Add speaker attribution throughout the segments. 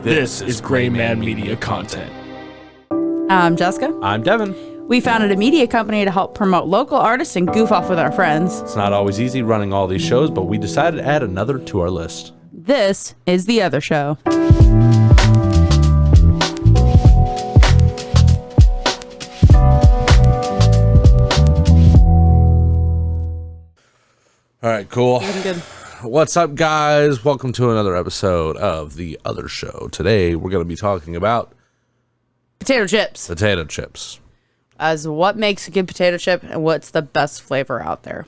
Speaker 1: This is Grayman Media content.
Speaker 2: I'm Jessica.
Speaker 3: I'm Devin.
Speaker 2: We founded a media company to help promote local artists and goof off with our friends.
Speaker 3: It's not always easy running all these shows, but we decided to add another to our list.
Speaker 2: This is The Other Show.
Speaker 3: All right, cool.
Speaker 2: Good.
Speaker 3: What's up, guys? Welcome to another episode of The Other Show. Today, we're going to be talking about
Speaker 2: Potato chips.
Speaker 3: potato chips.
Speaker 2: As what makes a good potato chip and what's the best flavor out there.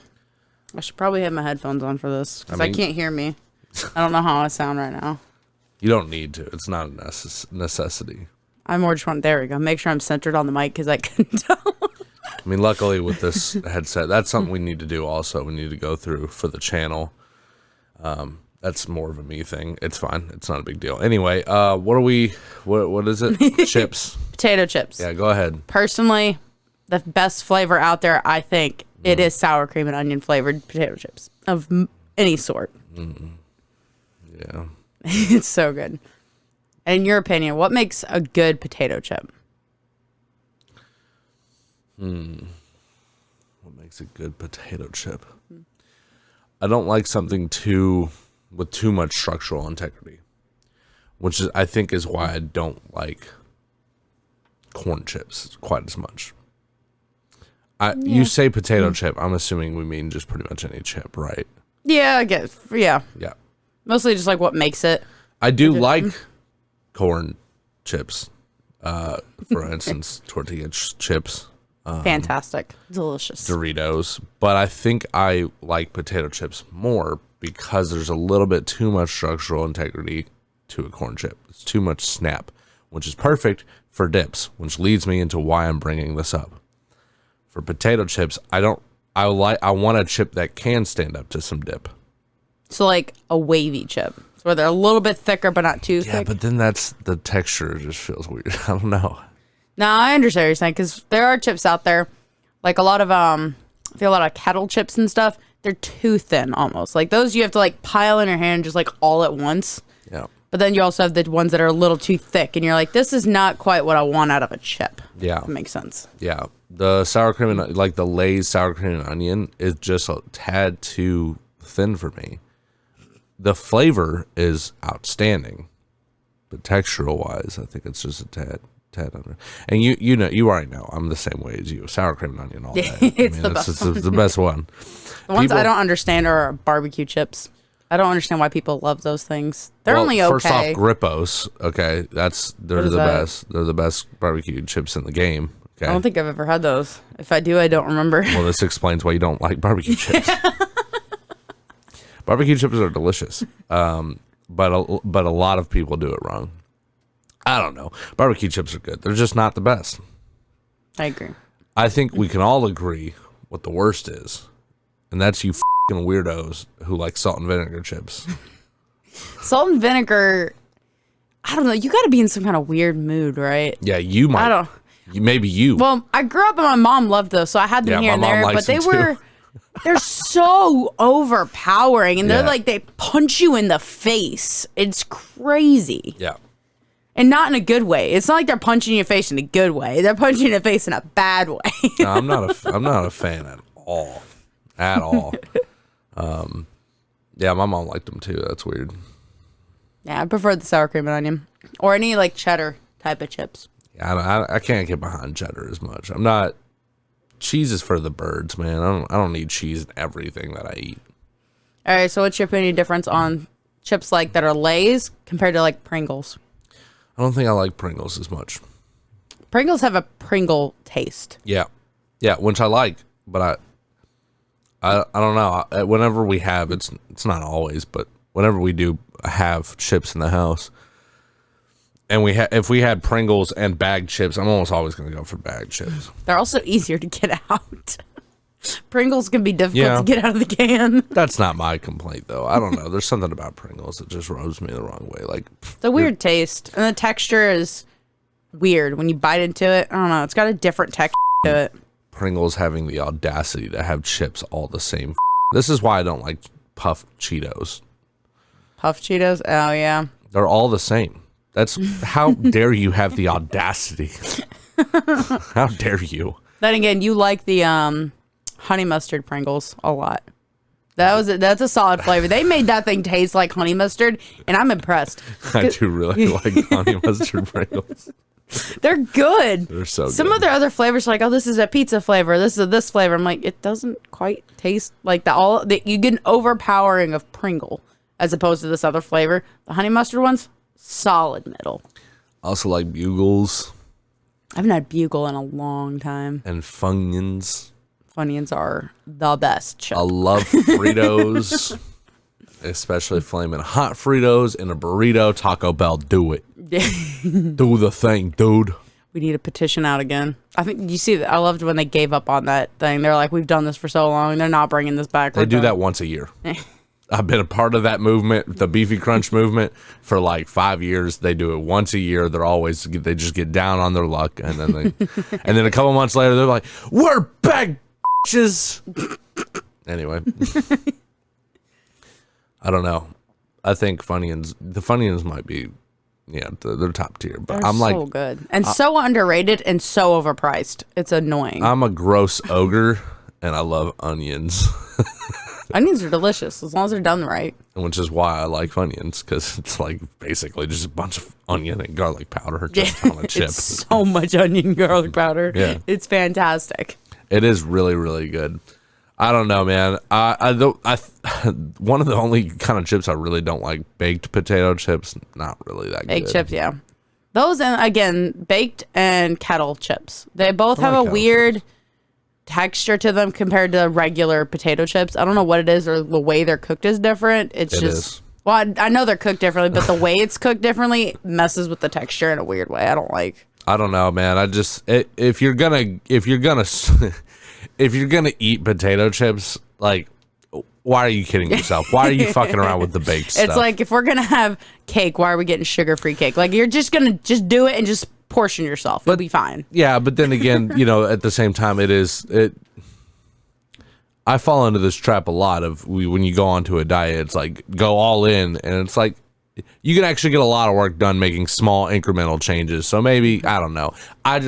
Speaker 2: I should probably have my headphones on for this because I can't hear me. I don't know how I sound right now.
Speaker 3: You don't need to. It's not a necessity.
Speaker 2: I more just want, there we go. Make sure I'm centered on the mic because I couldn't tell.
Speaker 3: I mean, luckily with this headset, that's something we need to do also. We need to go through for the channel. That's more of a me thing. It's fine. It's not a big deal. Anyway, what is it? Chips.
Speaker 2: Potato chips.
Speaker 3: Yeah, go ahead.
Speaker 2: Personally, the best flavor out there, I think, it is sour cream and onion flavored potato chips of any sort.
Speaker 3: Yeah.
Speaker 2: It's so good. And in your opinion, what makes a good potato chip?
Speaker 3: What makes a good potato chip? I don't like something with too much structural integrity, which is, I think, is why I don't like corn chips quite as much. You say potato chip, I'm assuming we mean just pretty much any chip, right?
Speaker 2: Yeah, I guess. Yeah.
Speaker 3: Yeah.
Speaker 2: Mostly just like what makes it.
Speaker 3: I do like corn chips. For instance, tortilla chips.
Speaker 2: Fantastic. Delicious.
Speaker 3: Doritos. But I think I like potato chips more because there's a little bit too much structural integrity to a corn chip. It's too much snap, which is perfect for dips, which leads me into why I'm bringing this up. For potato chips, I want a chip that can stand up to some dip.
Speaker 2: So like a wavy chip, where they're a little bit thicker but not too thick.
Speaker 3: Yeah, but then the texture just feels weird. I don't know.
Speaker 2: No, I understand what you're saying because there are chips out there, like a lot of I feel a lot of kettle chips and stuff. They're too thin almost. Like those you have to like pile in your hand just like all at once. Yeah. But then you also have the ones that are a little too thick, and you're like, this is not quite what I want out of a chip. Yeah. That makes sense.
Speaker 3: Yeah. The sour cream and like the Lay's sour cream and onion is just a tad too thin for me. The flavor is outstanding, but textural wise, I think it's just a tad under. And you know, you already know I'm the same way as you. Sour cream and onion all day.
Speaker 2: It's the best one.
Speaker 3: It's the best one.
Speaker 2: The ones I don't understand are barbecue chips. I don't understand why people love those things. They're only okay.
Speaker 3: First off, Grippos. Okay, they're the best. They're the best barbecue chips in the game. Okay.
Speaker 2: I don't think I've ever had those. If I do, I don't remember.
Speaker 3: Well, this explains why you don't like barbecue chips. Barbecue chips are delicious, but a lot of people do it wrong. I don't know. Barbecue chips are good. They're just not the best.
Speaker 2: I agree.
Speaker 3: I think we can all agree what the worst is, and that's you f***ing weirdos who like salt and vinegar chips.
Speaker 2: Salt and vinegar, I don't know. You got to be in some kind of weird mood, right?
Speaker 3: Yeah, you might.
Speaker 2: I don't.
Speaker 3: Maybe you.
Speaker 2: Well, I grew up and my mom loved those, so I had them here and there, but they're so overpowering, and they're like, they punch you in the face. It's crazy. Yeah. And not in a good way. It's not like they're punching your face in a good way. They're punching your face in a bad way.
Speaker 3: No, I'm not a fan at all. At all. Yeah, my mom liked them too. That's weird.
Speaker 2: Yeah, I prefer the sour cream and onion. Or any like cheddar type of chips.
Speaker 3: Yeah, I can't get behind cheddar as much. I'm not. Cheese is for the birds, man. I don't need cheese in everything that I eat.
Speaker 2: All right, so what's your opinion difference on chips like that are Lay's compared to like Pringles?
Speaker 3: I don't think I like Pringles as much.
Speaker 2: Pringles have a Pringle taste.
Speaker 3: Yeah, which I like, but I don't know. Whenever we have, it's not always, but whenever we do have chips in the house, and if we had Pringles and bagged chips, I'm almost always going to go for bagged chips.
Speaker 2: They're also easier to get out. Pringles can be difficult to get out of the can.
Speaker 3: That's not my complaint, though. I don't know. There's something about Pringles that just rubs me the wrong way. Like
Speaker 2: the weird taste, and the texture is weird when you bite into it. I don't know. It's got a different texture to it.
Speaker 3: Pringles having the audacity to have chips all the same. This is why I don't like puffed Cheetos.
Speaker 2: Puffed Cheetos? Oh, yeah.
Speaker 3: They're all the same. That's how dare you have the audacity? How dare you?
Speaker 2: Then again, you like the honey mustard Pringles a lot. That's a solid flavor. They made that thing taste like honey mustard, and I'm impressed.
Speaker 3: I do really like honey mustard Pringles.
Speaker 2: They're good.
Speaker 3: They're so good.
Speaker 2: Some of their other flavors are like, oh, this is a pizza flavor. This is this flavor. I'm like, it doesn't quite taste like that. You get an overpowering of Pringle as opposed to this other flavor. The honey mustard ones, solid middle.
Speaker 3: I also like Bugles.
Speaker 2: I haven't had Bugle in a long time.
Speaker 3: And Funyuns.
Speaker 2: Funyuns are the best chip.
Speaker 3: I love Fritos, especially flaming hot Fritos in a burrito. Taco Bell, do it. Do the thing, dude.
Speaker 2: We need a petition out again. I think you see that. I loved when they gave up on that thing. They're like, we've done this for so long. They're not bringing this back.
Speaker 3: They do that once a year. I've been a part of that movement, the Beefy Crunch movement, for like 5 years. They do it once a year. They just get down on their luck, and then and then a couple months later, they're like, we're back, bitches. Anyway, I don't know. I think the Funyuns might be, they're top tier. But
Speaker 2: They're so good and so underrated and so overpriced. It's annoying.
Speaker 3: I'm a gross ogre, and I love onions.
Speaker 2: Onions are delicious as long as they're done right.
Speaker 3: Which is why I like Funyuns, because it's like basically just a bunch of onion and garlic powder just on a chip.
Speaker 2: It's so much onion garlic powder.
Speaker 3: Yeah.
Speaker 2: It's fantastic.
Speaker 3: It is really, really good. I don't know, man. One of the only kind of chips I really don't like, baked potato chips, not really that good.
Speaker 2: Baked chips, yeah. Those, and again, baked and kettle chips. They both have a weird texture to them compared to regular potato chips. I don't know what it is, or the way they're cooked is different. It just, well, I know they're cooked differently, but the way it's cooked differently messes with the texture in a weird way. I don't know, man. If you're gonna eat potato chips, like, why are you kidding yourself? Why are you fucking around with the baked stuff? It's like, if we're gonna have cake, why are we getting sugar-free cake? Like, you're just gonna do it and just portion yourself. It'll be fine.
Speaker 3: Yeah, but then again, at the same time, I fall into this trap a lot of when you go onto a diet, it's like go all in, and it's like you can actually get a lot of work done making small incremental changes. So maybe, I don't know.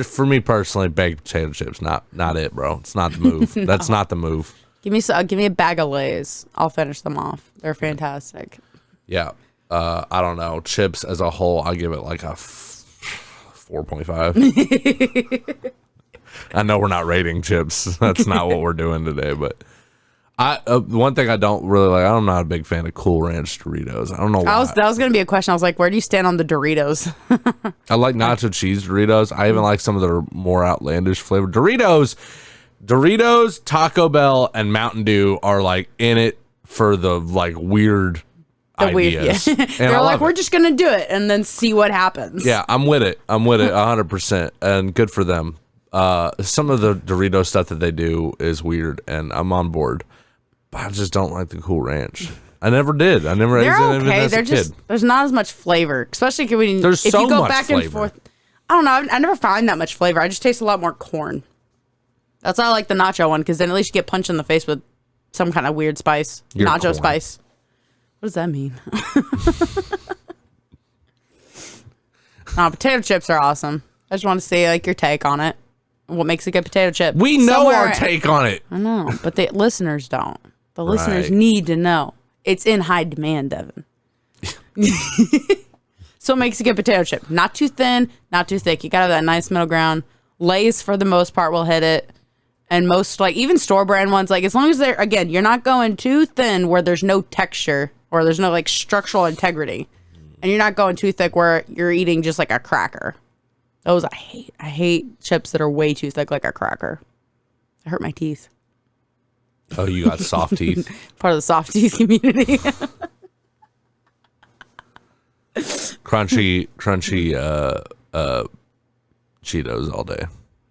Speaker 3: For me personally, baked potato chips, not it, bro. It's not the move. No. That's not the move.
Speaker 2: Give me a bag of Lay's. I'll finish them off. They're fantastic.
Speaker 3: Yeah. I don't know. Chips as a whole, I give it like a 4.5. I know we're not rating chips. That's not what we're doing today, but one thing I don't really like, I'm not a big fan of Cool Ranch Doritos. I don't know why.
Speaker 2: That was going to be a question. I was like, where do you stand on the Doritos?
Speaker 3: I like nacho cheese Doritos. I even like some of the more outlandish flavored Doritos, Taco Bell, and Mountain Dew are like in it for the like weird ideas.
Speaker 2: Yeah. They're like, we're just gonna do it and then see what happens.
Speaker 3: Yeah, I'm with it 100%, and good for them. Some of the Dorito stuff that they do is weird, and I'm on board, but I just don't like the Cool Ranch. I never did. I never ate it even as a kid.
Speaker 2: There's not as much flavor, especially if you go back and forth. I don't know. I never find that much flavor. I just taste a lot more corn. That's why I like the nacho one, because then at least you get punched in the face with some kind of weird spice. Nacho spice. What does that mean? Potato chips are awesome. I just want to see like your take on it. What makes a good potato chip? We know our take on it. I know, but the listeners don't. The listeners need to know. It's in high demand, Devin. So it makes a good potato chip. Not too thin, not too thick. You got to have that nice middle ground. Lay's, for the most part, will hit it. And most, like, even store brand ones, like, as long as they're, again, you're not going too thin where there's no texture or there's no, like, structural integrity. And you're not going too thick where you're eating just like a cracker. Those I hate. I hate chips that are way too thick like a cracker. I hurt my teeth.
Speaker 3: Oh, you got soft teeth?
Speaker 2: Part of the soft teeth community.
Speaker 3: Crunchy Cheetos all day.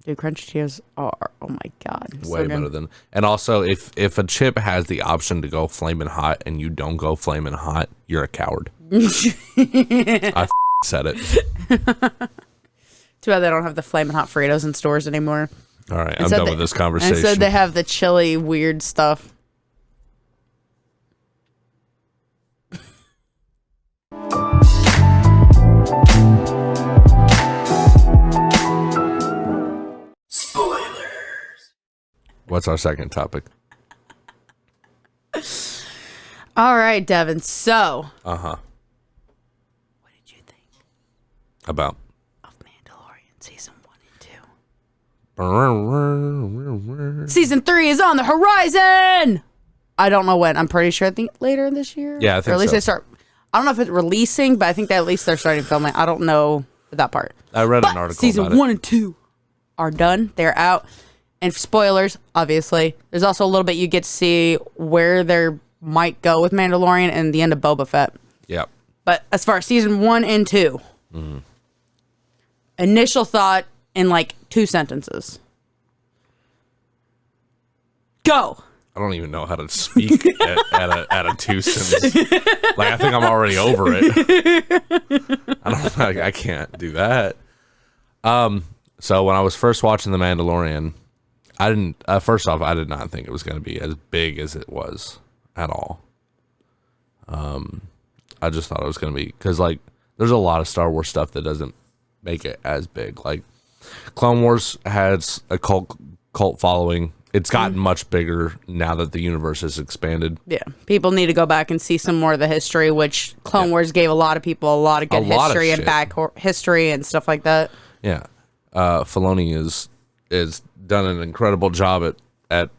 Speaker 2: Dude, crunchy Cheetos are, oh my God.
Speaker 3: Way better than, and also if a chip has the option to go flaming hot and you don't go flaming hot, you're a coward. I said it.
Speaker 2: Too bad they don't have the flaming hot Fritos in stores anymore.
Speaker 3: All right, I'm done with this conversation.
Speaker 2: Instead they have the chili weird stuff.
Speaker 3: What's our second topic?
Speaker 2: All right, Devin. So.
Speaker 3: Uh-huh.
Speaker 2: What did you think
Speaker 3: About?
Speaker 2: of Mandalorian season 1 and 2? Season 3 is on the horizon. I don't know when. I'm pretty sure. I think later this year.
Speaker 3: Yeah, I think
Speaker 2: or at least
Speaker 3: so.
Speaker 2: they start. I don't know if it's releasing, but I think that at least they're starting filming. I don't know that part.
Speaker 3: I read
Speaker 2: But
Speaker 3: an article
Speaker 2: season
Speaker 3: about
Speaker 2: 1 and 2 are done. They're out. And spoilers, obviously. There's also a little bit you get to see where they might go with Mandalorian and the end of Boba Fett.
Speaker 3: Yep.
Speaker 2: But as far as season 1 and 2, initial thought in like 2 sentences. Go.
Speaker 3: I don't even know how to speak at a 2 sentence. Like, I think I'm already over it. I can't do that. So when I was first watching The Mandalorian, I didn't. First off, I did not think it was going to be as big as it was at all. I just thought it was going to be, because like there's a lot of Star Wars stuff that doesn't make it as big. Like Clone Wars has a cult following. It's gotten much bigger now that the universe has expanded.
Speaker 2: Yeah, people need to go back and see some more of the history, which Clone Wars gave a lot of people a lot of good history and back history and stuff like that.
Speaker 3: Yeah, Filoni is done an incredible job at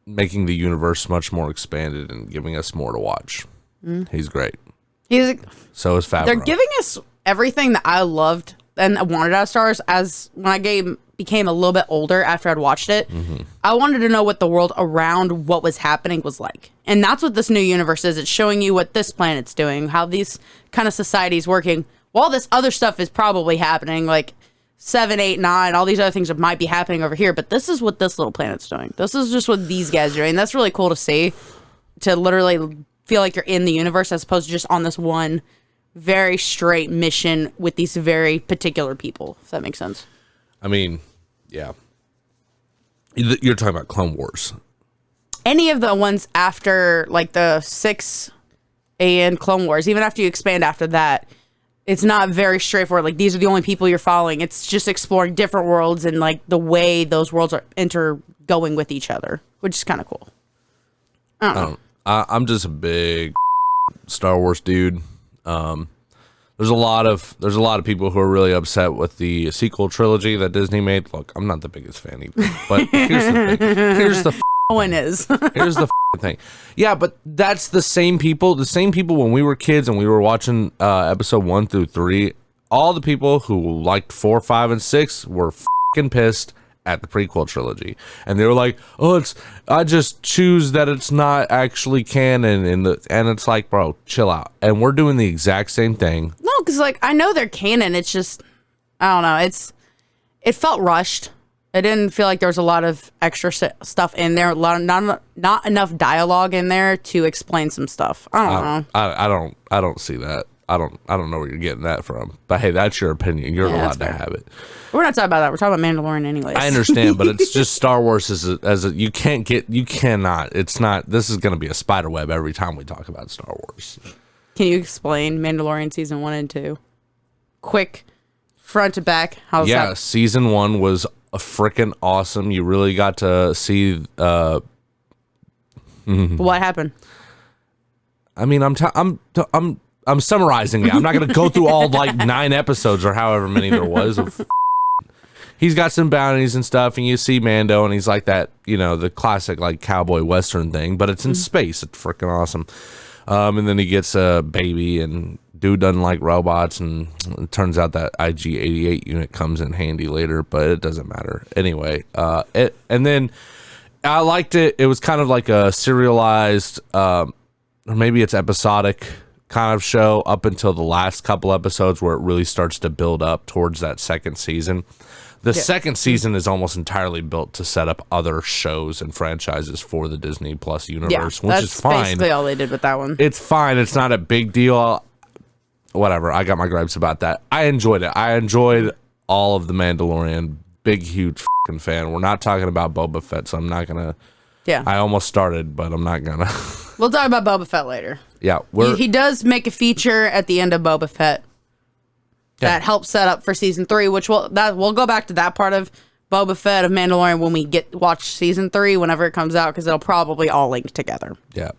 Speaker 3: making the universe much more expanded and giving us more to watch. He's great. So is Favreau.
Speaker 2: They're giving us everything that I loved and wanted out of Star Wars. As when I became a little bit older after I'd watched it, I wanted to know what the world around what was happening was like. And that's what this new universe is. It's showing you what this planet's doing, how these kind of societies working, while this other stuff is probably happening, like 7, 8, 9, all these other things that might be happening over here. But this is what this little planet's doing. This is just what these guys are doing. That's really cool to see, to literally feel like you're in the universe as opposed to just on this one very straight mission with these very particular people, if that makes sense.
Speaker 3: I mean, yeah. You're talking about Clone Wars.
Speaker 2: Any of the ones after, like the 6 and Clone Wars, even after you expand after that, it's not very straightforward. Like, these are the only people you're following. It's just exploring different worlds and, like, the way those worlds are intergoing with each other, which is kind of cool. I don't know.
Speaker 3: I'm just a big Star Wars dude. There's a lot of people who are really upset with the sequel trilogy that Disney made. Look, I'm not the biggest fan either, but here's the thing. Here's the
Speaker 2: one is.
Speaker 3: Here's the thing. Yeah, but that's the same people. The same people when we were kids and we were watching episode 1 through 3. All the people who liked 4, 5, and 6 were pissed at the prequel trilogy, and they were like, "Oh, I just choose that it's not actually canon," and it's like, bro, chill out. And we're doing the exact same thing.
Speaker 2: No, because like I know they're canon. It's just I don't know. It felt rushed. It didn't feel like there was a lot of extra stuff in there. Not enough dialogue in there to explain some stuff. I don't know.
Speaker 3: I don't see that. I don't know where you're getting that from. But hey, that's your opinion. You're allowed to have it.
Speaker 2: We're not talking about that. We're talking about Mandalorian anyways.
Speaker 3: I understand, but it's just Star Wars you cannot. It's not. This is going to be a spider web every time we talk about Star Wars.
Speaker 2: Can you explain Mandalorian season 1 and 2? Quick, front to back. How's that?
Speaker 3: Yeah, season 1 was a freaking awesome. You really got to see.
Speaker 2: What happened?
Speaker 3: I mean, I'm summarizing it. I'm not going to go through all like 9 episodes or however many there was. He's got some bounties and stuff, and you see Mando, and he's like that, the classic like cowboy western thing, but it's in space. It's freaking awesome. And then he gets a baby, and dude doesn't like robots, and it turns out that IG-88 unit comes in handy later, but it doesn't matter anyway. And then I liked it. It was kind of like a serialized, or maybe it's episodic kind of show up until the last couple episodes where it really starts to build up towards that second season. The second season is almost entirely built to set up other shows and franchises for the Disney Plus universe, which is fine. That's
Speaker 2: basically all they did with that one.
Speaker 3: It's fine. It's not a big deal. Whatever. I got my gripes about that. I enjoyed it. I enjoyed all of The Mandalorian. Big, huge fucking fan. We're not talking about Boba Fett, so I'm not going to...
Speaker 2: Yeah.
Speaker 3: I almost started, but I'm not going to...
Speaker 2: We'll talk about Boba Fett later.
Speaker 3: Yeah.
Speaker 2: He does make a feature at the end of Boba Fett that helps set up for season 3, which we'll go back to that part of Boba Fett of Mandalorian when we watch season 3 whenever it comes out, because it'll probably all link together.
Speaker 3: Yeah,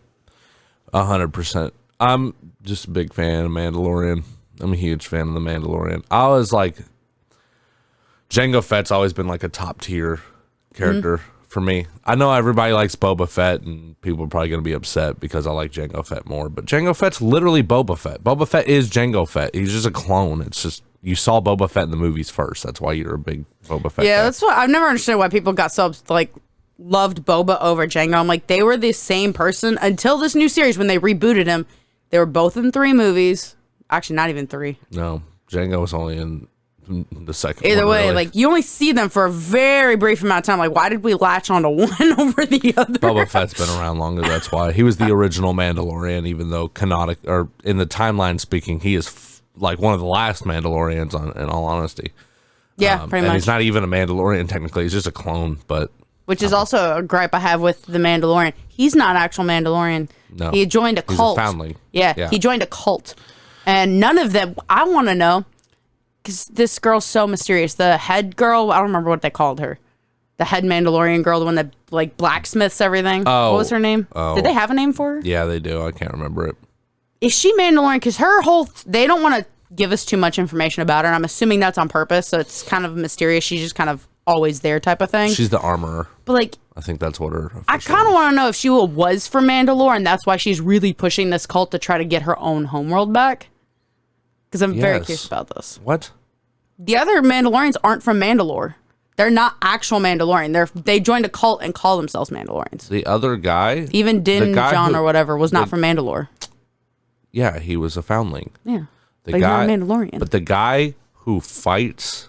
Speaker 3: 100%. I'm just a big fan of Mandalorian. I'm a huge fan of the Mandalorian. I was like, Jango Fett's always been like a top tier character for me. I know everybody likes Boba Fett, and people are probably going to be upset because I like Jango Fett more. But Jango Fett's literally Boba Fett. Boba Fett is Jango Fett. He's just a clone. It's just you saw Boba Fett in the movies first. That's why you're a big Boba Fett.
Speaker 2: Yeah,
Speaker 3: guy.
Speaker 2: that's what I've never understood why people got so like loved Boba over Jango. I'm like, they were the same person until this new series when they rebooted him. They were both in 3 movies. Actually, not even 3.
Speaker 3: No, Jango was only in the second.
Speaker 2: Either
Speaker 3: one,
Speaker 2: way,
Speaker 3: really.
Speaker 2: like you only see them for a very brief amount of time. Like, why did we latch onto one over the other?
Speaker 3: Boba Fett's been around longer. That's why he was the original Mandalorian. Even though canonic or in the timeline speaking, he is like one of the last Mandalorians. In all honesty,
Speaker 2: Yeah, pretty
Speaker 3: and
Speaker 2: much.
Speaker 3: he's not even a Mandalorian technically. He's just a clone. But
Speaker 2: Which is also a gripe I have with the Mandalorian. He's not actual Mandalorian.
Speaker 3: No.
Speaker 2: He joined a
Speaker 3: He's a
Speaker 2: cult.
Speaker 3: foundling.
Speaker 2: Yeah,
Speaker 3: Yeah.
Speaker 2: he joined a cult, and none of them. I want to know. Because this girl's so mysterious. The head girl, I don't remember what they called her. The head Mandalorian girl, the one that like blacksmiths everything. What was her name? Did they have a name for her?
Speaker 3: yeah, they do. I can't remember it.
Speaker 2: Is she Mandalorian? Because her whole, they don't want to give us too much information about her, and I'm assuming that's on purpose, so it's kind of mysterious. She's just kind of always there type of thing.
Speaker 3: She's the armorer.
Speaker 2: But like,
Speaker 3: I think that's what her.
Speaker 2: I kind of want to know if she was from Mandalore, and that's why she's really pushing this cult to try to get her own homeworld back. Because I'm very
Speaker 3: Yes.
Speaker 2: curious about this.
Speaker 3: What?
Speaker 2: The other Mandalorians aren't from Mandalore. They're not actual Mandalorian. They joined a cult and call themselves Mandalorians.
Speaker 3: The other guy?
Speaker 2: Even Din
Speaker 3: guy
Speaker 2: Djarin
Speaker 3: who-
Speaker 2: or whatever was not from Mandalore.
Speaker 3: Yeah, he was a foundling.
Speaker 2: Yeah.
Speaker 3: The
Speaker 2: But he's
Speaker 3: guy,
Speaker 2: not a Mandalorian.
Speaker 3: But the guy who fights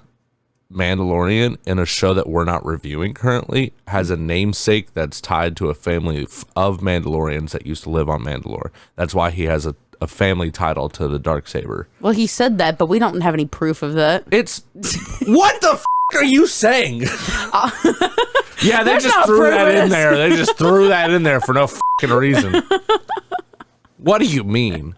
Speaker 3: Mandalorian in a show that we're not reviewing currently has a namesake that's tied to a family of Mandalorians that used to live on Mandalore. That's why he has a family title to the Darksaber.
Speaker 2: Well, he said that, but we don't have any proof of that.
Speaker 3: It's what the f are you saying? Yeah, they
Speaker 2: There's
Speaker 3: just
Speaker 2: not
Speaker 3: threw
Speaker 2: proof
Speaker 3: that
Speaker 2: of
Speaker 3: in
Speaker 2: this.
Speaker 3: there. They just threw that in there for no fucking reason. What do you mean?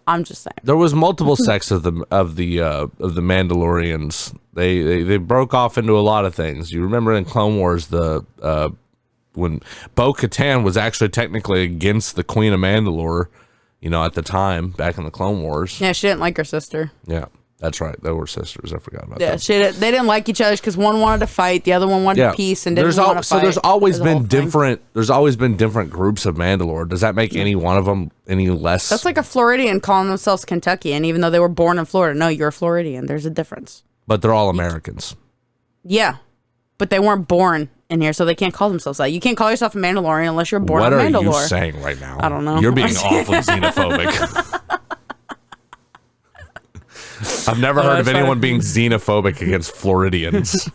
Speaker 2: I'm just saying.
Speaker 3: There was multiple sects of the Mandalorians. They broke off into a lot of things. You remember in Clone Wars when Bo-Katan was actually technically against the Queen of Mandalore, at the time back in the Clone Wars.
Speaker 2: Yeah, she didn't like her sister.
Speaker 3: Yeah, that's right. They were sisters. I forgot about
Speaker 2: Yeah,
Speaker 3: that.
Speaker 2: they didn't like each other because one wanted to fight, the other one wanted peace and didn't want to fight.
Speaker 3: So there's always
Speaker 2: It was a whole
Speaker 3: been
Speaker 2: thing.
Speaker 3: different. There's always been different groups of Mandalore. Does that make any one of them any less?
Speaker 2: That's like a Floridian calling themselves Kentuckian, even though they were born in Florida. No, you're a Floridian. There's a difference.
Speaker 3: But they're all Americans.
Speaker 2: Yeah, but they weren't born in here, so they can't call themselves that. You can't call yourself a Mandalorian unless you're born
Speaker 3: What
Speaker 2: on
Speaker 3: are
Speaker 2: Mandalore.
Speaker 3: you saying right now?
Speaker 2: I don't know.
Speaker 3: You're being awfully xenophobic. I've never heard of
Speaker 2: that's
Speaker 3: anyone
Speaker 2: fine.
Speaker 3: being xenophobic against Floridians.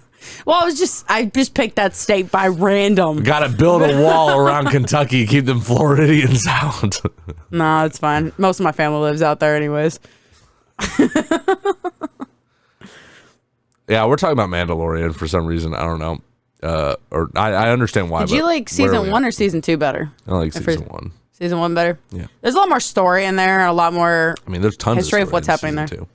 Speaker 2: Well, I just picked that state by random.
Speaker 3: Got to build a wall around Kentucky, keep them Floridians out.
Speaker 2: No, it's fine. Most of my family lives out there anyways.
Speaker 3: Yeah, we're talking about Mandalorian for some reason. I don't know. Or I understand why.
Speaker 2: Did you
Speaker 3: but
Speaker 2: like
Speaker 3: where are
Speaker 2: season
Speaker 3: we
Speaker 2: 1
Speaker 3: at?
Speaker 2: or season 2 better?
Speaker 3: I like
Speaker 2: At
Speaker 3: season
Speaker 2: first-
Speaker 3: 1.
Speaker 2: Season 1 better?
Speaker 3: Yeah.
Speaker 2: There's a lot more story in there, a lot more
Speaker 3: I mean, there's tons
Speaker 2: history
Speaker 3: of
Speaker 2: of what's
Speaker 3: story in
Speaker 2: happening
Speaker 3: season
Speaker 2: there.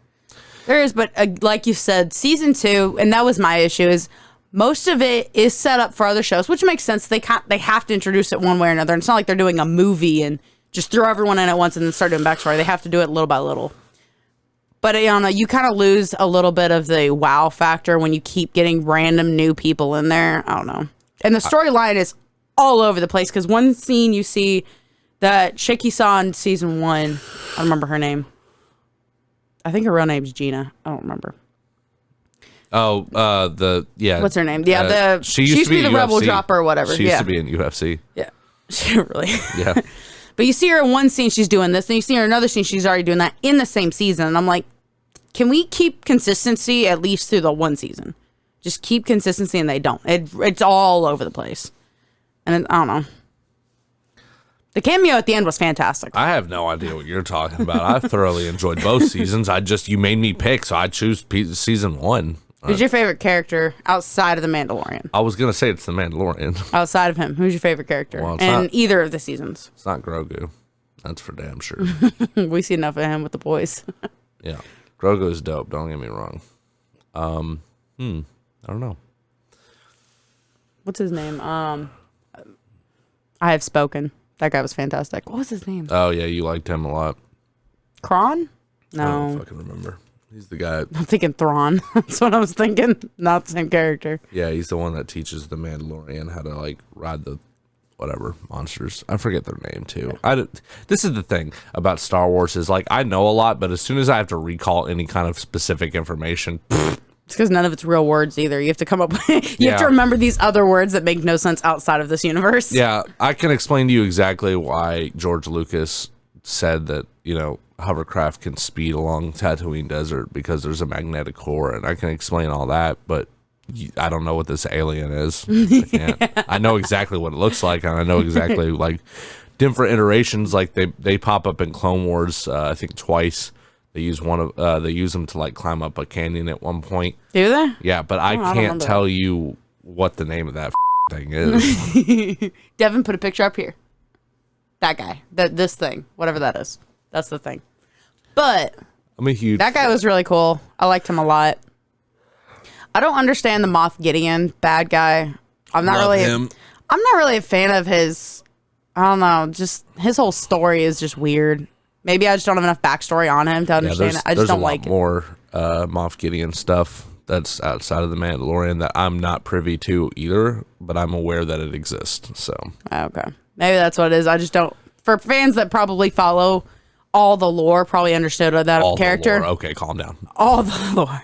Speaker 2: There is, but like you said, season 2, and that was my issue, is most of it is set up for other shows, which makes sense. They have to introduce it one way or another. And it's not like they're doing a movie and just throw everyone in at once and then start doing backstory. They have to do it little by little. But you kind of lose a little bit of the wow factor when you keep getting random new people in there. I don't know. And the storyline is all over the place because one scene you see that Shaky saw in season 1, I don't remember her name. I think her real name's Gina. I don't remember.
Speaker 3: Oh,
Speaker 2: What's her name? Yeah,
Speaker 3: she
Speaker 2: used to be the
Speaker 3: in
Speaker 2: Rebel
Speaker 3: UFC.
Speaker 2: Dropper or whatever.
Speaker 3: She used
Speaker 2: yeah.
Speaker 3: to be in UFC.
Speaker 2: Yeah. She really.
Speaker 3: Yeah.
Speaker 2: But you see her in one scene, she's doing this, and you see her in another scene, she's already doing that in the same season. And I'm like, can we keep consistency at least through the one season? Just keep consistency, and they don't. It's all over the place. And I don't know. The cameo at the end was fantastic.
Speaker 3: I have no idea what you're talking about. I thoroughly enjoyed both seasons. You made me pick, so I choose season 1.
Speaker 2: Who's your favorite character outside of the Mandalorian?
Speaker 3: I was gonna say it's the Mandalorian.
Speaker 2: Outside of him, who's your favorite character
Speaker 3: Well, it's
Speaker 2: in
Speaker 3: not-
Speaker 2: either of the seasons?
Speaker 3: It's not Grogu. That's for damn sure.
Speaker 2: We see enough of him with the boys.
Speaker 3: Yeah, Grogu's dope. Don't get me wrong. I don't know.
Speaker 2: what's his name? I Have Spoken. That guy was fantastic. What was his name?
Speaker 3: Oh yeah, you liked him a lot.
Speaker 2: Kron?
Speaker 3: I don't
Speaker 2: No.
Speaker 3: fucking remember. He's the guy.
Speaker 2: I'm thinking Thrawn. That's what I was thinking. Not the same character.
Speaker 3: Yeah, he's the one that teaches the Mandalorian how to like ride the whatever monsters. I forget their name too. This is the thing about Star Wars is like I know a lot, but as soon as I have to recall any kind of specific information,
Speaker 2: It's because none of it's real words either. You have to come up with, you have to
Speaker 3: Yeah.
Speaker 2: remember these other words that make no sense outside of this universe.
Speaker 3: yeah, I can explain to you exactly why George Lucas said that, hovercraft can speed along Tatooine Desert because there's a magnetic core, and I can explain all that, but I don't know what this alien is. I can't. I know exactly what it looks like, and I know exactly like different iterations. Like they pop up in Clone Wars, I think twice. They use they use them to like climb up a canyon at one point.
Speaker 2: Do they?
Speaker 3: Yeah, but I
Speaker 2: don't
Speaker 3: can't
Speaker 2: remember
Speaker 3: tell you what the name of that thing is.
Speaker 2: Devin, put a picture up here. That guy. This thing. Whatever that is. That's the thing. But
Speaker 3: I'm a huge
Speaker 2: that guy was really cool. I liked him a lot. I don't understand the Moff Gideon bad guy. I'm not
Speaker 3: Love
Speaker 2: really
Speaker 3: him.
Speaker 2: I'm not really a fan of his. I don't know. Just his whole story is just weird. Maybe I just don't have enough backstory on him to understand it. I just don't like
Speaker 3: There's a lot more Moff Gideon stuff that's outside of the Mandalorian that I'm not privy to either, but I'm aware that it exists. So
Speaker 2: it. Okay. Maybe that's what it is. I just don't. For fans that probably follow all the lore, probably understood that
Speaker 3: all
Speaker 2: character.
Speaker 3: the lore. Okay, calm down.
Speaker 2: All the lore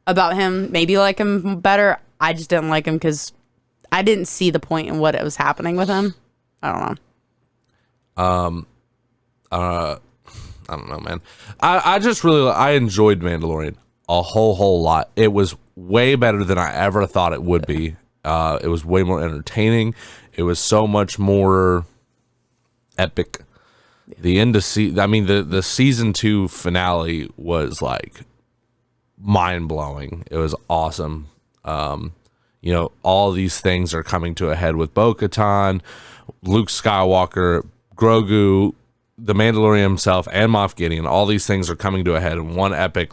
Speaker 2: about him, maybe like him better. I just didn't like him because I didn't see the point in what it was happening with him. I don't know.
Speaker 3: I don't know, man. I just really I enjoyed Mandalorian a whole lot. It was way better than I ever thought it would be. It was way more entertaining. It was so much more epic. The end of the season 2 finale was like mind blowing. It was awesome. All these things are coming to a head with Bo-Katan, Luke Skywalker, Grogu, the Mandalorian himself, and Moff Gideon. All these things are coming to a head in one epic,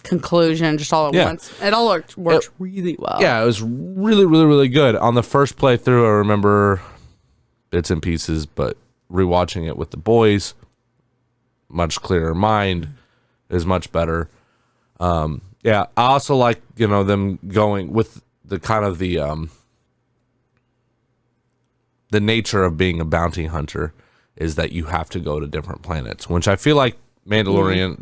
Speaker 2: Conclusion, just all at once. It all worked really well.
Speaker 3: Yeah, it was really, really, really good. On the first playthrough, I remember bits and pieces, but rewatching it with the boys, much clearer mind, is much better. I also like, them going with the kind of the nature of being a bounty hunter is that you have to go to different planets, which I feel like Mandalorian,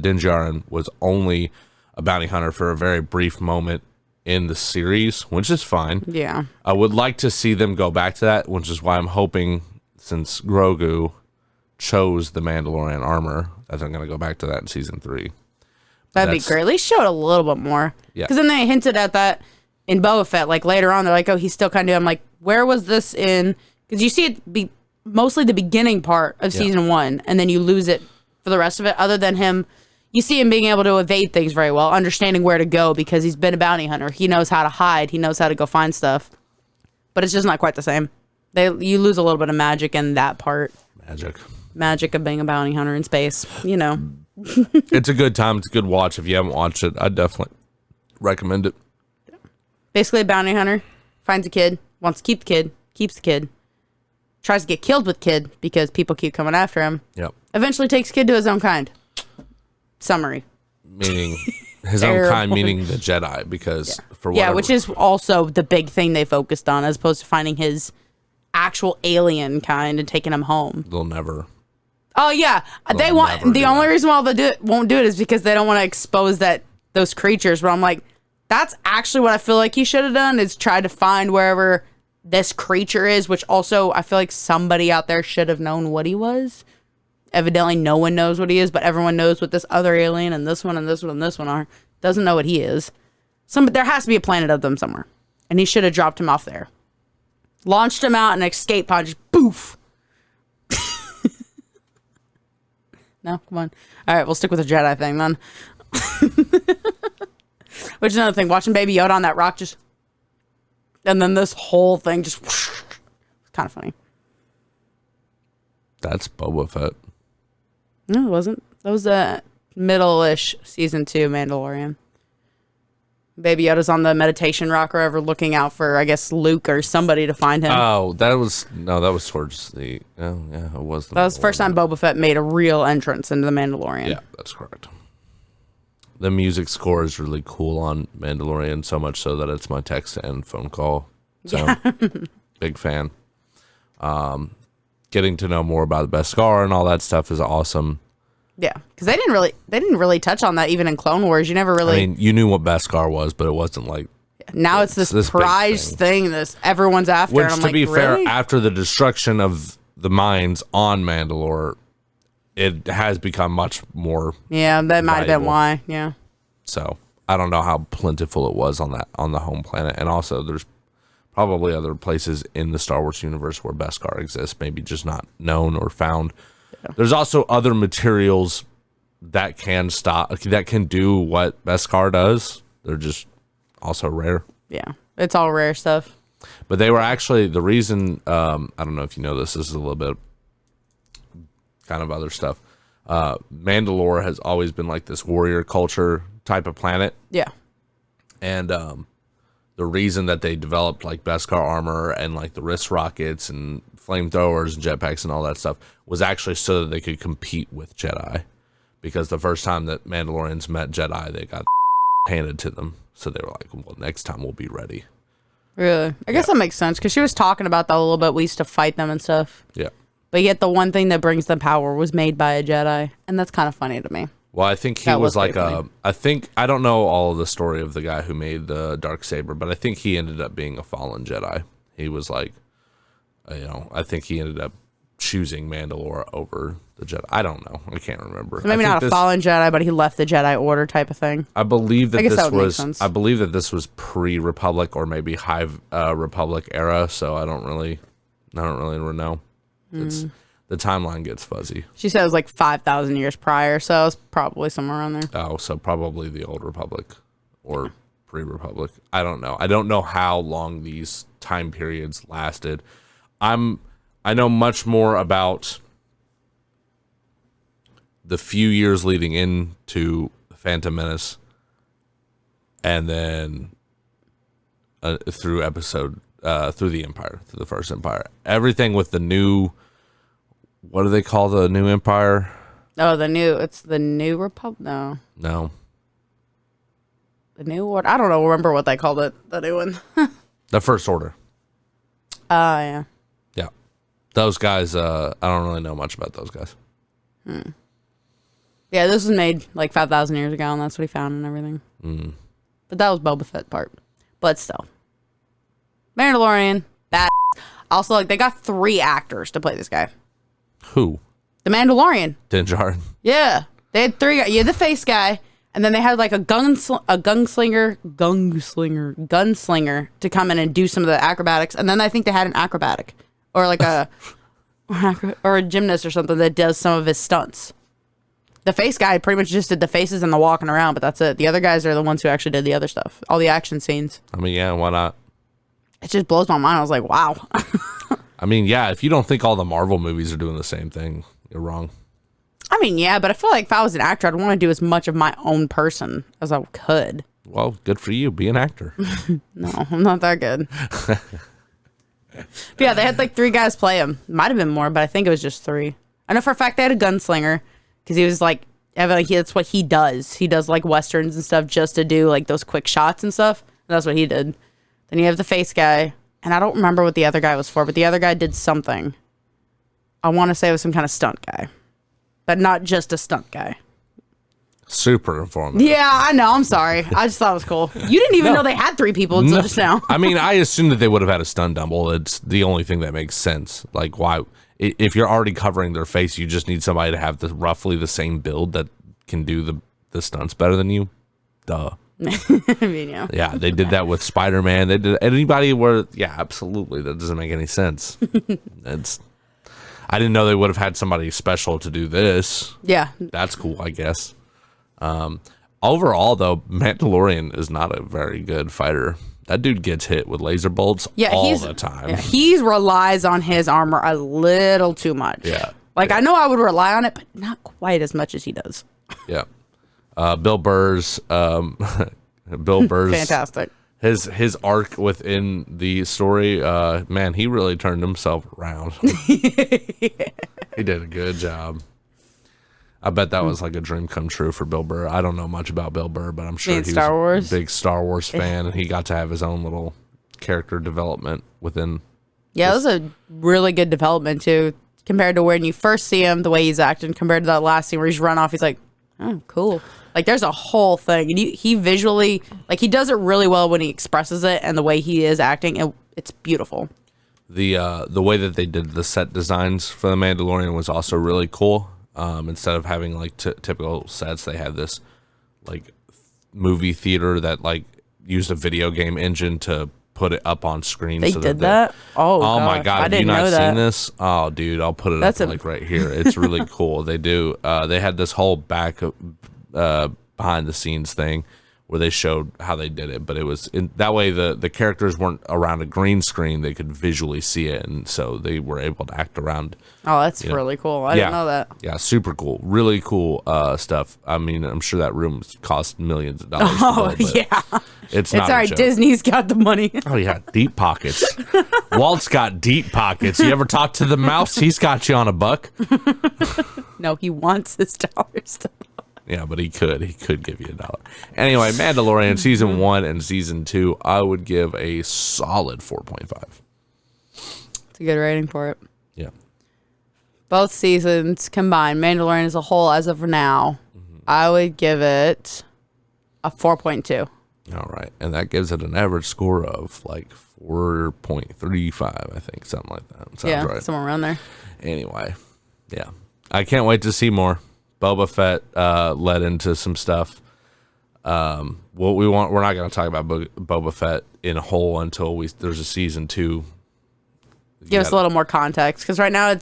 Speaker 3: Din Djarin was only a bounty hunter for a very brief moment in the series, which is fine.
Speaker 2: Yeah.
Speaker 3: I would like to see them go back to that, which is why I'm hoping, since Grogu chose the Mandalorian armor, that they're going to go back to that in season 3.
Speaker 2: That'd be great. At least show it a little bit more.
Speaker 3: Yeah.
Speaker 2: Because then they hinted at that in Boba Fett. Like later on, they're like, oh, he's still kind of. I'm like, where was this in? Because you see it be mostly the beginning part of season 1, and then you lose it for the rest of it. Other than him, you see him being able to evade things very well, understanding where to go because he's been a bounty hunter. He knows how to hide. He knows how to go find stuff. But it's just not quite the same. You lose a little bit of magic in that part. Magic of being a bounty hunter in space.
Speaker 3: It's a good time. It's a good watch. If you haven't watched it, I definitely recommend it.
Speaker 2: Basically, a bounty hunter finds a kid, wants to keep the kid, keeps the kid, tries to get killed with kid because people keep coming after him.
Speaker 3: Yep.
Speaker 2: Eventually takes kid to his own kind. Summary.
Speaker 3: Meaning his own kind, meaning the Jedi, because for whatever.
Speaker 2: Yeah, which is also the big thing they focused on, as opposed to finding his actual alien kind and taking him home.
Speaker 3: They'll never.
Speaker 2: Oh yeah, they want. The only reason why they won't do it is because they don't want to expose those creatures. But I'm like, that's actually what I feel like he should have done, is try to find wherever this creature is. Which also I feel like somebody out there should have known what he was. Evidently, no one knows what he is, but everyone knows what this other alien and this one and this one and this one are. Doesn't know what he is. There has to be a planet of them somewhere, and he should have dropped him off there. Launched him out in an escape pod, just poof. No, come on. All right, we'll stick with the Jedi thing then. Which is another thing. Watching Baby Yoda on that rock just... And then this whole thing just... It's kind of funny.
Speaker 3: That's Boba Fett.
Speaker 2: No, it wasn't. That was a middle-ish season 2 Mandalorian. Baby Yoda's on the meditation rock or ever looking out for, I guess, Luke or somebody to find him.
Speaker 3: Oh, that was towards the. Oh, yeah, it was.
Speaker 2: That was the first time Boba Fett made a real entrance into the Mandalorian.
Speaker 3: Yeah, that's correct. The music score is really cool on Mandalorian, so much so that it's my text and phone call. So, big fan. Getting to know more about Beskar and all that stuff is awesome.
Speaker 2: Yeah, because they didn't really touch on that even in Clone Wars. You never really.
Speaker 3: I mean, you knew what Beskar was, but it wasn't like.
Speaker 2: Now it's this prized thing that everyone's after.
Speaker 3: Which,
Speaker 2: and I'm
Speaker 3: to
Speaker 2: like,
Speaker 3: be
Speaker 2: really?
Speaker 3: fair, after the destruction of the mines on Mandalore, it has become much more.
Speaker 2: Yeah, that might have been why. Yeah.
Speaker 3: So I don't know how plentiful it was on the home planet, and also there's probably other places in the Star Wars universe where Beskar exists, maybe just not known or found. Yeah. There's also other materials that can do what Beskar does. They're just also rare.
Speaker 2: Yeah, it's all rare stuff.
Speaker 3: But they were actually the reason. I don't know if you know this. This is a little bit kind of other stuff. Mandalore has always been like this warrior culture type of planet.
Speaker 2: Yeah.
Speaker 3: And the reason that they developed like Beskar armor and like the wrist rockets and flamethrowers and jetpacks and all that stuff was actually so that they could compete with Jedi. Because the first time that Mandalorians met Jedi, they got handed to them. So they were like, well, next time we'll be ready.
Speaker 2: Really? I guess that makes sense because she was talking about that a little bit. We used to fight them and stuff.
Speaker 3: Yeah.
Speaker 2: But yet the one thing that brings them power was made by a Jedi. And that's kind of funny to me.
Speaker 3: Well, I think he was like I don't know all of the story of the guy who made the Darksaber, but I think he ended up being a fallen Jedi. He was like, I think he ended up choosing Mandalore over the Jedi. I don't know. I can't remember.
Speaker 2: So maybe not a fallen Jedi, but he left the Jedi Order type of thing.
Speaker 3: I believe that this was pre-Republic or maybe High Republic era. So I don't really know. It's the timeline gets fuzzy.
Speaker 2: She said it was like 5,000 years prior, so it was probably somewhere around there.
Speaker 3: Oh, so probably the Old Republic or pre-Republic. I don't know. I don't know how long these time periods lasted. I know much more about the few years leading into Phantom Menace and then through the Empire, through the first Empire. Everything with the new, what do they call the new Empire?
Speaker 2: Oh, it's the New Republic? No. The New Order? I don't know, remember what they called it, the new one.
Speaker 3: The First Order.
Speaker 2: Yeah.
Speaker 3: Yeah. Those guys, I don't really know much about those guys.
Speaker 2: Yeah, this was made like 5,000 years ago, and that's what he found and everything. But that was Boba Fett part. But still. Mandalorian, bad. Also, like, they got 3 actors to play this guy.
Speaker 3: Who?
Speaker 2: The Mandalorian.
Speaker 3: Din Djarin.
Speaker 2: Yeah. They had 3 guys. You had the face guy, and then they had like a gunslinger to come in and do some of the acrobatics, and then I think they had an acrobatic. Or like or a gymnast or something that does some of his stunts. The face guy pretty much just did the faces and the walking around, but that's it. The other guys are the ones who actually did the other stuff. All the action scenes.
Speaker 3: I mean, yeah, why not?
Speaker 2: It just blows my mind. I was like, wow.
Speaker 3: I mean, yeah, if you don't think all the Marvel movies are doing the same thing, you're wrong.
Speaker 2: I mean, yeah, but I feel like if I was an actor, I'd want to do as much of my own person as I could.
Speaker 3: Well, good for you. Be an actor.
Speaker 2: No, I'm not that good. But yeah, they had like 3 guys play him. Might have been more, but I think it was just 3. I know for a fact they had a gunslinger because he was like, that's what he does. He does like westerns and stuff just to do like those quick shots and stuff. And that's what he did. Then you have the face guy, and I don't remember what the other guy was for, but the other guy did something. I want to say it was some kind of stunt guy, but not just a stunt guy.
Speaker 3: Super informative.
Speaker 2: Yeah, I know. I'm sorry. I just thought it was cool. You didn't even know they had 3 people until just now.
Speaker 3: I mean, I assumed that they would have had a stunt double. It's the only thing that makes sense. Like, why? If you're already covering their face, you just need somebody to have roughly the same build that can do the stunts better than you. Duh.
Speaker 2: I mean, yeah.
Speaker 3: Yeah, they did that with Spider-Man. They did anybody where, yeah, absolutely. That doesn't make any sense. I didn't know they would have had somebody special to do this.
Speaker 2: Yeah.
Speaker 3: That's cool, I guess. Overall, though, Mandalorian is not a very good fighter. That dude gets hit with laser bolts all the time.
Speaker 2: Yeah, he relies on his armor a little too much.
Speaker 3: Yeah.
Speaker 2: Like, I know I would rely on it, but not quite as much as he does.
Speaker 3: Yeah. Bill Burr's Bill Burr's
Speaker 2: Fantastic.
Speaker 3: His arc within the story, man, he really turned himself around. He did a good job. I bet that was like a dream come true for Bill Burr. I don't know much about Bill Burr, but I'm sure he's a big Star Wars fan, and he got to have his own little character development within.
Speaker 2: Yeah, it was a really good development too, compared to when you first see him, the way he's acting, compared to that last scene where he's run off. He's like, oh, cool. Like, there's a whole thing, and he visually, like, he does it really well when he expresses it, and the way he is acting, it's beautiful.
Speaker 3: The way that they did the set designs for the Mandalorian was also really cool. Instead of having like typical sets, they had this like movie theater that like used a video game engine to put it up on screen.
Speaker 2: They did that? Oh
Speaker 3: my god! Have you not seen this? Oh, dude, I'll put it up like right here. It's really cool. They do. They had this whole back behind the scenes thing where they showed how they did it, but it was that way the characters weren't around a green screen. They could visually see it, and so they were able to act around.
Speaker 2: Oh, that's really cool. I didn't know that.
Speaker 3: Yeah, super cool. Really cool stuff. I mean, I'm sure that room cost millions of dollars.
Speaker 2: Oh, yeah.
Speaker 3: It's not
Speaker 2: all right. Disney's got the money.
Speaker 3: Oh, yeah. Deep pockets. Walt's got deep pockets. You ever talk to the mouse? He's got you on a buck.
Speaker 2: No, he wants his dollars.
Speaker 3: Yeah, but he could give you $1. Anyway, Mandalorian season 1 and season 2, I would give a solid 4.5.
Speaker 2: It's a good rating for it.
Speaker 3: Yeah.
Speaker 2: Both seasons combined, Mandalorian as a whole, as of now, I would give it a 4.2.
Speaker 3: All right, and that gives it an average score of like 4.35, I think, something like that. Sounds right.
Speaker 2: Somewhere around there.
Speaker 3: Anyway, yeah, I can't wait to see more. Boba Fett led into some stuff. What we want, we're not going to talk about Boba Fett in whole until there's a season 2.
Speaker 2: Give us a little more context, because right now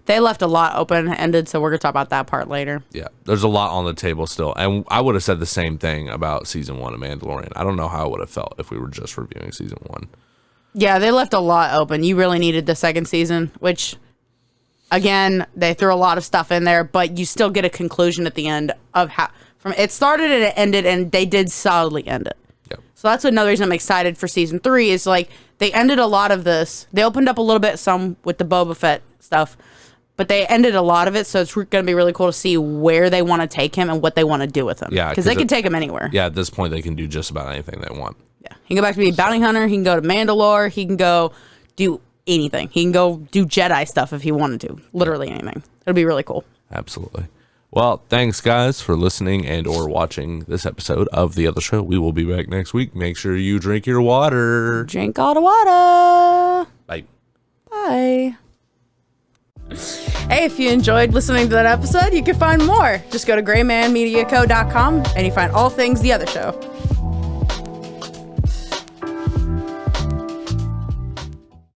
Speaker 2: they left a lot open-ended, so we're going to talk about that part later.
Speaker 3: Yeah, there's a lot on the table still, and I would have said the same thing about season 1 of Mandalorian. I don't know how I would have felt if we were just reviewing season 1.
Speaker 2: Yeah, they left a lot open. You really needed the second season, which, again, they threw a lot of stuff in there, but you still get a conclusion at the end of how from it started and it ended, and they did solidly end it.
Speaker 3: Yep.
Speaker 2: So that's another reason I'm excited for season 3 is like they ended a lot of this. They opened up a little bit some with the Boba Fett stuff, but they ended a lot of it. So it's going to be really cool to see where they want to take him and what they want to do with him.
Speaker 3: Yeah,
Speaker 2: because they can take him anywhere.
Speaker 3: Yeah, at this point they can do just about anything they want.
Speaker 2: Yeah, he can go back to be a bounty hunter. He can go to Mandalore. He can go do anything. He can go do Jedi stuff if he wanted to. Literally anything. It'll be really cool.
Speaker 3: Absolutely. Well, thanks guys for listening and or watching this episode of The Other Show. We will be back next week. Make sure you drink your water.
Speaker 2: Drink all the water.
Speaker 3: Bye.
Speaker 2: Bye. Hey, if you enjoyed listening to that episode, you can find more. Just go to graymanmediaco.com and you find all things The Other Show.